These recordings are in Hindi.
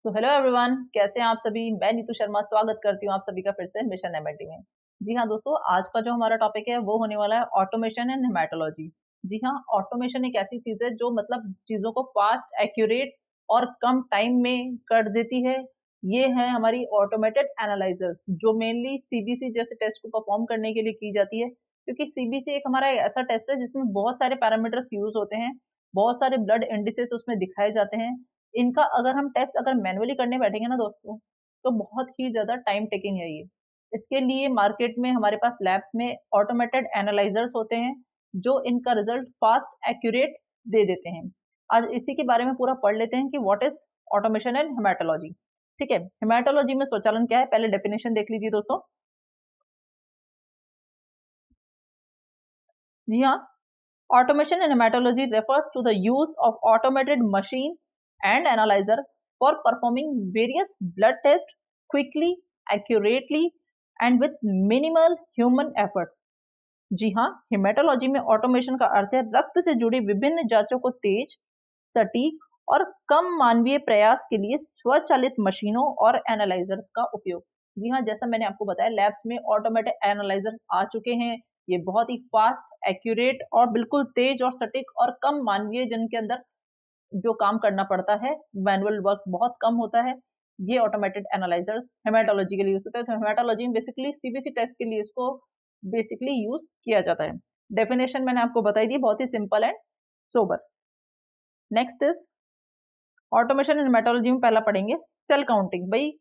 तो हेलो एवरीवन, कैसे हैं आप सभी। मैं नीतू शर्मा स्वागत करती हूँ आप सभी का फिर से मिशन एमएलटी में। जी हाँ दोस्तों, आज का जो हमारा टॉपिक है वो होने वाला है ऑटोमेशन एंड हेमेटोलॉजी। जी हाँ, ऑटोमेशन एक ऐसी चीज है जो मतलब चीजों को फास्ट, एक्यूरेट और कम टाइम में कर देती है। ये है हमारी ऑटोमेटेड एनालाइजर जो मेनली सीबीसी जैसे टेस्ट को परफॉर्म करने के लिए की जाती है, क्योंकि सीबीसी एक हमारा ऐसा टेस्ट है जिसमें बहुत सारे पैरामीटर्स यूज होते हैं, बहुत सारे ब्लड इंडिसेस उसमें दिखाए जाते हैं। इनका अगर हम टेस्ट अगर मैनुअली करने बैठेंगे ना दोस्तों, तो बहुत ही ज्यादा टाइम टेकिंग है ये। इसके लिए मार्केट में हमारे पास लैब्स में ऑटोमेटेड एनालाइजर्स होते हैं जो इनका रिजल्ट फास्ट, एक्यूरेट दे देते हैं। आज इसी के बारे में पूरा पढ़ लेते हैं कि what is automation and haematology. ठीक है, हेमेटोलॉजी में स्वचालन क्या है, पहले डेफिनेशन देख लीजिए दोस्तों। जी हाँ, automation in hematology refers to the use of automated machine and analyzer for performing various blood tests quickly, accurately, and with minimal human efforts. जी हाँ, हेमेटोलॉजी में ऑटोमेशन का अर्थ है रक्त से जुड़ी विभिन्न जांचों को तेज, सटीक और कम मानवीय प्रयास के लिए स्वचालित मशीनों और एनालाइजर्स का उपयोग। जी हाँ, जैसा मैंने आपको बताया, लैब्स में ऑटोमेटेड एनालाइजर्स आ चुके हैं। ये बहुत ही फास्ट, एक्यूरेट और बिल्कुल तेज और सटीक और कम मानवीय जिनके अंदर जो काम करना पड़ता है, मैनुअल वर्क बहुत कम होता है, ये ऑटोमेटेड एनालाइजर्स हेमेटोलॉजी के लिए यूज होता है। तो हेमेटोलॉजी में बेसिकली सीबीसी टेस्ट के लिए इसको बेसिकली यूज किया जाता है। डेफिनेशन मैंने आपको बताई दी, बहुत ही simple and sober. Next is automation in haematology में पहला पढ़ेंगे सेल काउंटिंग। भाई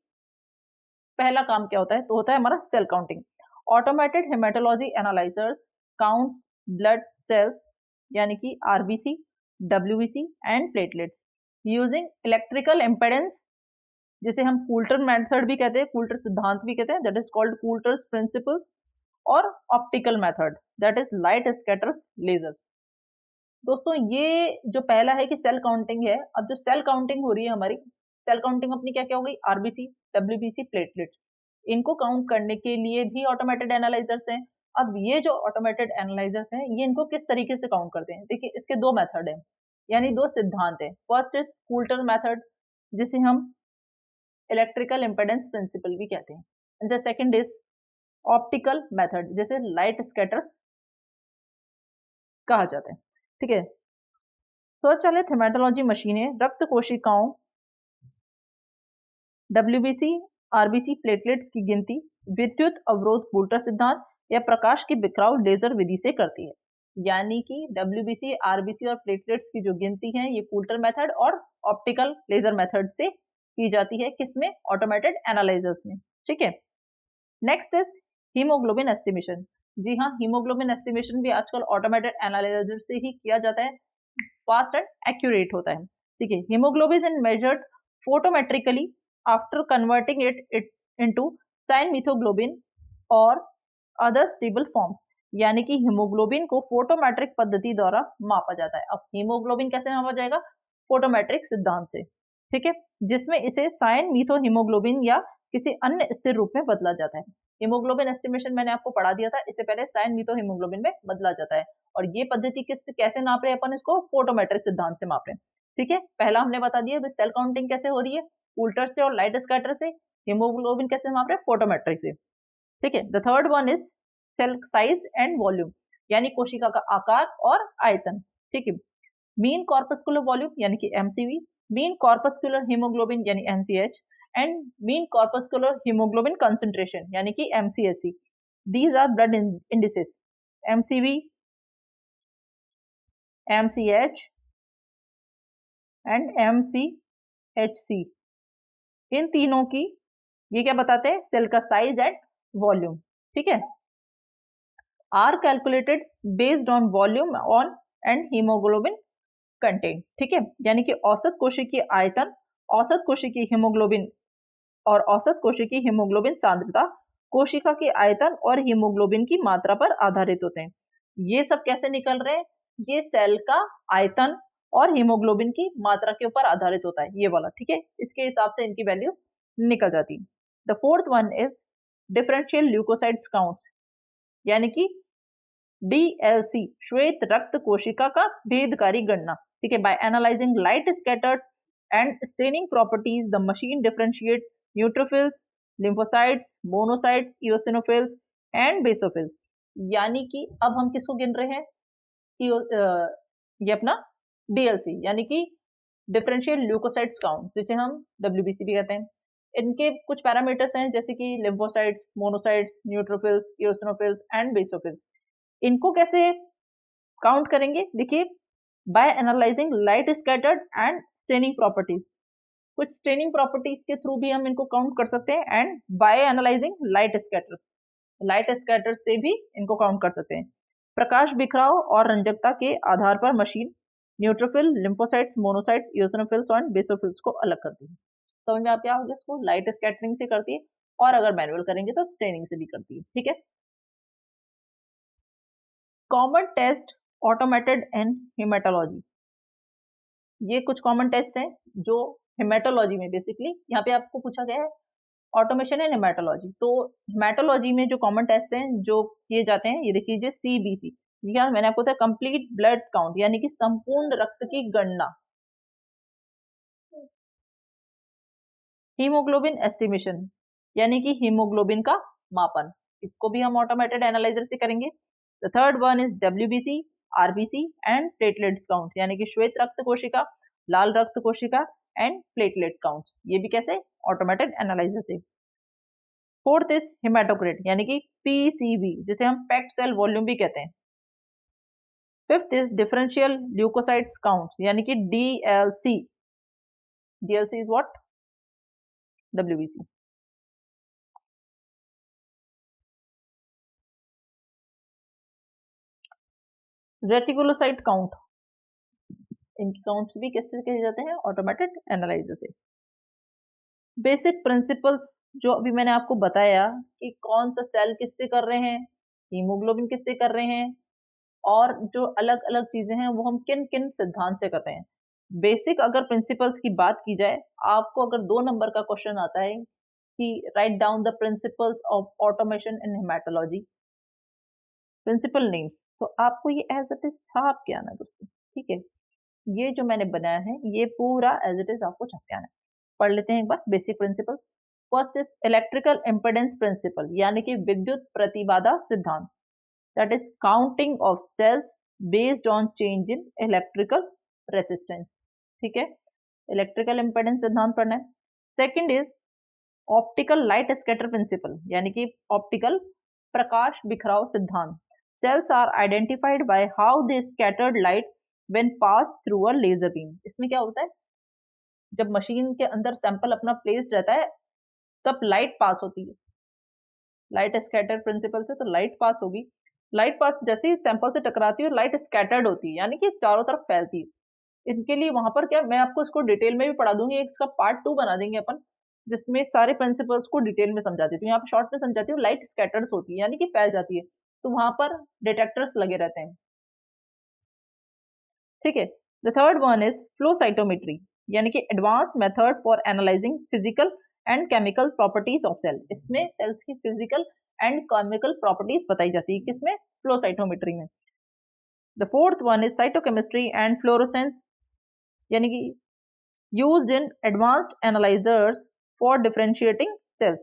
पहला काम क्या होता है, तो होता है हमारा cell counting. Automated haematology analysers counts blood cells, यानी कि RBC, WBC and platelets using electrical impedance, जिसे हम कूल्टर मेथड भी कहते हैं, कूल्टर सिद्धांत भी कहते हैं, that is called Coulter's principles. और optical method, that is light scatters laser. दोस्तों ये जो पहला है कि सेल काउंटिंग है, अब जो सेल काउंटिंग हो रही है हमारी, सेल काउंटिंग अपनी क्या क्या हो गई, आरबीसी, डब्ल्यूबीसी, प्लेटलेट, इनको काउंट करने के लिए भी ऑटोमेटेड एनालाइजर्स हैं। अब ये जो ऑटोमेटेड एनालाइजर्स हैं, ये इनको किस तरीके से काउंट करते हैं, देखिए इसके दो मेथड हैं, यानी दो सिद्धांत हैं। फर्स्ट इज कूल्टर मेथड, जिसे हम इलेक्ट्रिकल इम्पेडेंस प्रिंसिपल भी कहते हैं, and the second is optical method, जिसे लाइट स्कैटर्स कहा जाता है। ठीक है, स्वचालित हेमेटोलॉजी मशीनें रक्त कोशिकाओं, डब्ल्यूबीसी, आरबीसी, प्लेटलेट्स की गिनती विद्युत अवरोध कूल्टर सिद्धांत या प्रकाश की बिखराव लेजर विधि से करती है। यानी कि डब्ल्यूबीसी, आरबीसी और प्लेटलेट्स की जो गिनती है ये कूल्टर मेथड और ऑप्टिकल लेजर मेथड से की जाती है, किसमें, ऑटोमेटेड एनालाइजर्स में। ठीक है, नेक्स्ट इज हीमोग्लोबिन एस्टिमेशन। जी हाँ, हीमोग्लोबिन एस्टिमेशन भी आजकल ऑटोमेटेड एनालाइजर से ही किया जाता है, फास्ट एंड एक्यूरेट होता है। ठीक है, haemoglobin is measured photometrically after converting it into cyanmethaemoglobin और अदर स्टेबल फॉर्म। यानी कि हीमोग्लोबिन को फोटोमेट्रिक पद्धति द्वारा मापा जाता है। अब हीमोग्लोबिन कैसे मापा जाएगा, फोटोमेट्रिक सिद्धांत से। ठीक है, जिसमें इसे साइन मीथो हीमोग्लोबिन या किसी अन्य स्थिर रूप में बदला जाता है। हीमोग्लोबिन एस्टिमेशन मैंने आपको पढ़ा दिया था, इससे पहले साइन मीथो हीमोग्लोबिन में बदला जाता है। और ये पद्धति किस कैसे नाप रहे हैं अपन, इसको फोटोमेट्रिक सिद्धांत से माप रहे हैं। ठीक है, पहला हमने बता दिया सेल काउंटिंग कैसे हो रही है, कूल्टर से और लाइट स्कैटर से। हीमोग्लोबिन कैसे माप रहे हैं, फोटोमेट्रिक से। ठीक है, the third one is cell size and volume, यानी कोशिका का आकार और आयतन। ठीक है, मीन कॉर्पस्कुलर वॉल्यूम यानी कि एमसीवी, मीन कॉर्पस्कुलर हीमोग्लोबिन यानी MCH, and mean corpuscular haemoglobin concentration यानी कि MCHC. These are blood indices, MCV, MCH and MCHC. इन तीनों की ये क्या बताते हैं, सेल का साइज एंड वॉल्यूम। ठीक है, are calculated based on volume on and haemoglobin content. ठीक है, यानी कि औसत कोशिकीय आयतन, औसत कोशिकीय हीमोग्लोबिन और औसत कोशिकीय हीमोग्लोबिन सांद्रता कोशिका के आयतन और हीमोग्लोबिन की मात्रा पर आधारित होते हैं। ये सब कैसे निकल रहे हैं, ये सेल का आयतन और हीमोग्लोबिन की मात्रा के ऊपर आधारित होता है, ये वाला। ठीक है, इसके हिसाब से इनकी वैल्यू निकल जाती है। The fourth one is differential leukocytes counts, यानी कि डीएलसी, श्वेत रक्त कोशिका का भेदकारी गणना। ठीक है, by analysing light scatters and staining properties, the machine differentiates neutrophils, lymphocytes, monocytes, eosinophils and basophils. यानी कि अब हम किसको गिन रहे हैं? ये अपना डीएलसी यानी कि डिफरेंशियल ल्यूकोसाइट्स काउंट, जिसे हम डब्ल्यूबीसी भी कहते हैं। इनके कुछ पैरामीटर्स हैं जैसे कि lymphocytes, monocytes, neutrophils, eosinophils and basophils. इनको कैसे काउंट करेंगे? देखिए, by analysing light scattered and staining properties. कुछ स्टेनिंग प्रॉपर्टीज के थ्रू भी हम इनको काउंट कर सकते हैं and by analysing light scatters से भी इनको काउंट कर सकते हैं। प्रकाश बिखराव और रंजकता के आधार पर machine neutrophil, lymphocytes, monocytes, eosinophils और बेसोफिल्स को अलग करती है। समझ में आप क्या हो गया? इसको लाइट स्कैटरिंग से करती है और अगर मैनुअल करेंगे तो स्टेनिंग से भी करती है। ठीक है। कॉमन टेस्ट ऑटोमेटेड इन हेमेटोलॉजी। ये कुछ कॉमन टेस्ट हैं जो हेमेटोलॉजी में बेसिकली यहाँ पे आपको पूछा गया है ऑटोमेशन इन हेमेटोलॉजी। तो हेमेटोलॉजी में जो कॉमन टेस्ट हैं जो किए जाते हैं, ये देख लीजिए सीबीसी। जी हाँ, मैंने आपको बताया कंप्लीट ब्लड काउंट यानी कि संपूर्ण रक्त की गणना। हीमोग्लोबिन एस्टिमेशन यानी कि हीमोग्लोबिन का मापन, इसको भी हम ऑटोमेटेड एनालाइजर से करेंगे। The third one is WBC, RBC and platelets count यानी कि श्वेत रक्त कोशिका, लाल रक्त कोशिका एंड प्लेटलेट काउंट, ये भी कैसे? ऑटोमेटेड एनालाइजर से। फोर्थ इज हेमाटोक्रिट यानी कि पीसीवी, जिसे हम पैक्ड सेल वॉल्यूम भी कहते हैं। Fifth is differential leukocytes count यानी कि DLC. DLC is what? WBC. Reticulocyte count, इनकी काउंट्स भी किससे कहे जाते हैं? ऑटोमेटेड एनालाइजर से। बेसिक प्रिंसिपल्स जो अभी मैंने आपको बताया कि कौन सा सेल किससे कर रहे हैं, हीमोग्लोबिन किससे कर रहे हैं, और जो अलग अलग चीजें हैं वो हम किन किन सिद्धांत से कर रहे हैं। बेसिक अगर प्रिंसिपल्स की बात की जाए, आपको अगर 2 नंबर का क्वेश्चन आता है कि write down the principles of automation in haematology, principle names, तो आपको ये एज इट इज छाप के आना दोस्तों। ठीक है, ये जो मैंने बनाया है ये पूरा एज इट इज आपको छाप के आना है। पढ़ लेते हैं एक बार basic principle. First is electrical impedance principle यानी कि विद्युत प्रतिबाधा सिद्धांत, that is counting of cells based on change in electrical resistance. ठीक है, इलेक्ट्रिकल इम्पिडेंस सिद्धांत पढ़ना है। Second is optical light scatter principle यानी कि ऑप्टिकल प्रकाश बिखराव सिद्धांत। Cells are identified by how they scattered light when pass through a laser beam. इसमें क्या होता है, जब मशीन के अंदर सैंपल अपना प्लेस्ड रहता है तब लाइट पास होती है। लाइट स्कैटर प्रिंसिपल से तो लाइट पास होगी, लाइट पास जैसे ही सैंपल से टकराती है लाइट स्कैटर्ड होती है यानी कि चारों तरफ फैलती है। इनके लिए वहां पर क्या, मैं आपको इसको डिटेल में भी पढ़ा दूंगी, एक इसका पार्ट 2 बना देंगे अपन जिसमें सारे प्रिंसिपल्स को डिटेल में समझाती हूँ। यहाँ पे शॉर्ट में समझाती हूँ, लाइट स्कैटर्ड होती है यानी कि फैल जाती है, तो वहां पर डिटेक्टर्स लगे रहते हैं। ठीक है। The third one is flow cytometry यानी कि advance method for analysing physical and chemical properties of cell. इसमें सेल्स की फिजिकल एंड केमिकल प्रॉपर्टीज बताई जाती है, किसमें? फ्लो साइटोमेट्री में। The fourth one is cytochemistry and fluorescence यानी कि used in advanced analysers for differentiating cells.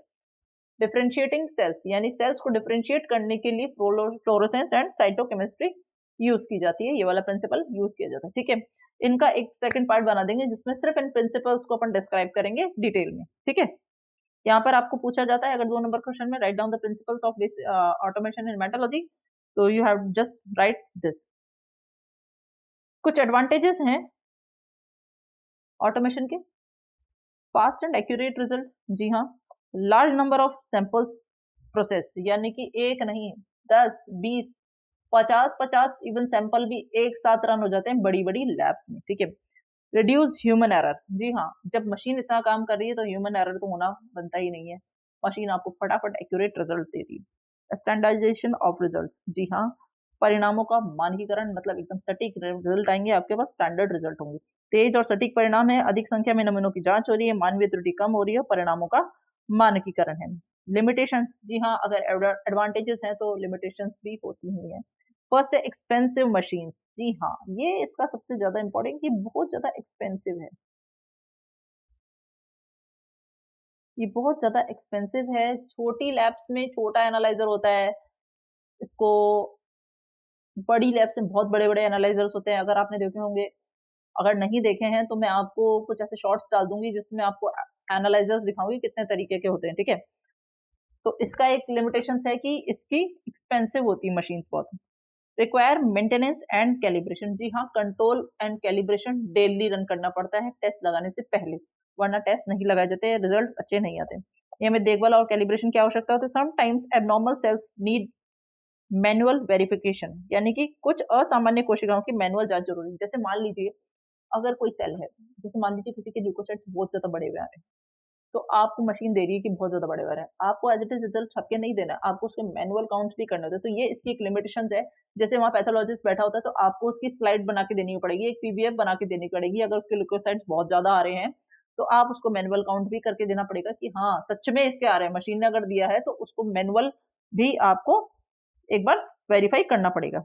Differentiating cells यानी सेल्स को डिफरेंशिएट करने के लिए फ्लोरोसेंस एंड साइटोकेमिस्ट्री यूज की जाती है, ये वाला प्रिंसिपल यूज किया जाता है। ठीक है, इनका एक सेकंड पार्ट बना देंगे जिसमें सिर्फ इन प्रिंसिपल्स को अपन डिस्क्राइब करेंगे डिटेल में। ठीक है, यहाँ पर आपको पूछा जाता है अगर 2 नंबर क्वेश्चन में right down the principles of automation in haematology, तो you have just write this. कुछ एडवांटेजेस हैं ऑटोमेशन के, फास्ट एंड एक्यूरेट रिजल्ट। जी हाँ, large number of samples process यानी कि एक नहीं 10 20 50 इवन सैंपल भी एक साथ रन हो जाते हैं बड़ी बड़ी लैब्स में। ठीक है, रिड्यूस ह्यूमन एरर। जी हाँ, जब मशीन इतना काम कर रही है तो ह्यूमन एरर तो होना बनता ही नहीं है, मशीन आपको फटाफट एक्यूरेट रिजल्ट दे रही है। Standardisation of result. जी हाँ, परिणामों का मानकीकरण, मतलब एकदम सटीक रिजल्ट आएंगे आपके पास, स्टैंडर्ड रिजल्ट होंगे। तेज और सटीक परिणाम है, अधिक संख्या में नमूनों की जांच हो रही है, मानवीय त्रुटि कम हो रही है, परिणामों का मानकीकरण है। लिमिटेशंस, जी हाँ, अगर एडवांटेजेस हैं तो लिमिटेशंस भी होती ही हैं। फर्स्ट है एक्सपेंसिव मशीन। जी हाँ, ये इसका सबसे ज्यादा इंपॉर्टेंट कि बहुत ज्यादा एक्सपेंसिव है। ये बहुत ज़्यादा एक्सपेंसिव है। छोटी लैब्स में छोटा एनालाइज़र होता है। इसको बड़ी लैब्स में बहुत बड़े-बड़े एनालाइज़र्स होते हैं। अगर आपने देखे होंगे, अगर नहीं देखे हैं तो मैं आपको कुछ ऐसे शॉर्ट्स डाल दूँगी जिसमें आपको एनालाइज़र्स दिखाऊँगी कितने तरीके के होते हैं, ठीक है? तो इसका एक लिमिटेशंस है कि इसकी एक्सपेंसिव होती है मशीन्स बहुत। Require maintenance and calibration. जी हाँ, control and calibration daily run करना पड़ता है टेस्ट लगाने से पहले, वरना टेस्ट नहीं लगाए जाते, रिजल्ट अच्छे नहीं आते। ये हमें देखभाल और कैलिब्रेशन की आवश्यकता होती है। Sometimes abnormal cells need manual verification, यानी कि कुछ असामान्य कोशिकाओं की मैनुअल जांच जरूरी है। जैसे मान लीजिए अगर कोई सेल है, जैसे मान लीजिए किसी के ल्यूकोसाइट्स बहुत ज्यादा बढ़े हुए आ रहे हैं, तो आपको मशीन दे रही है कि बहुत ज़्यादा बड़े हो रहे हैं। आपको एज़ इट इज़ रिज़ल्ट छाप के नहीं देना है, आपको उसके मैनुअल काउंट्स भी करने होते हैं। तो ये इसकी एक लिमिटेशंस है। जैसे वहाँ पैथोलॉजिस्ट बैठा होता है, तो आपको उसकी स्लाइड बना के देनी पड़ेगी, एक पीडीएफ बना के देनी पड़ेगी। अगर उसके ल्यूकोसाइट्स बहुत ज़्यादा आ रहे हैं, तो आप उसको मैनुअल काउंट भी करके देना पड़ेगा कि हाँ, सच में इसके आ रहे हैं। मशीन ने अगर दिया है, तो उसको मैनुअल भी आपको एक बार वेरीफाई करना पड़ेगा।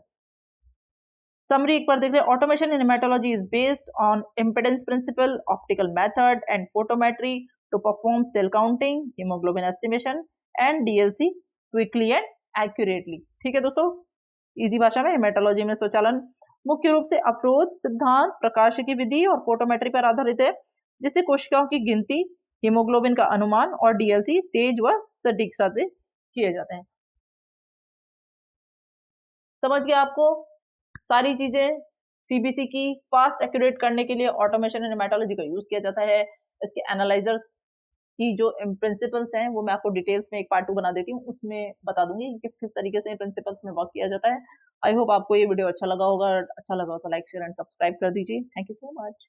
समरी एक बार देख लें। Automation in haematology is based on impedance principle, optical method and photometry to perform cell counting, haemoglobin estimation and DLC quickly and accurately. ठीक है दोस्तों, इजी भाषा में हेमेटोलॉजी में स्वचालन मुख्य रूप से अप्रोच सिद्धांत, प्रकाश की विधि और फोटोमेट्री पर आधारित है, जिससे कोशिकाओं की गिनती, हीमोग्लोबिन का अनुमान और डीएलसी तेज व सटीकता से किए जाते हैं। समझ गया आपको? सारी चीजें सीबीसी की फास्ट एक्यूरेट करने के लिए ऑटोमेशन एंड हेमेटोलॉजी का यूज किया जाता है। इसके एनालाइजर्स की जो प्रिंसिपल्स हैं वो मैं आपको डिटेल्स में एक पार्ट 2 बना देती हूँ, उसमें बता दूंगी कि किस किस तरीके से प्रिंसिपल्स में वर्क किया जाता है। आई होप आपको ये वीडियो अच्छा लगा होगा। अच्छा लगा हो तो लाइक शेयर एंड सब्सक्राइब कर दीजिए। Thank you so much.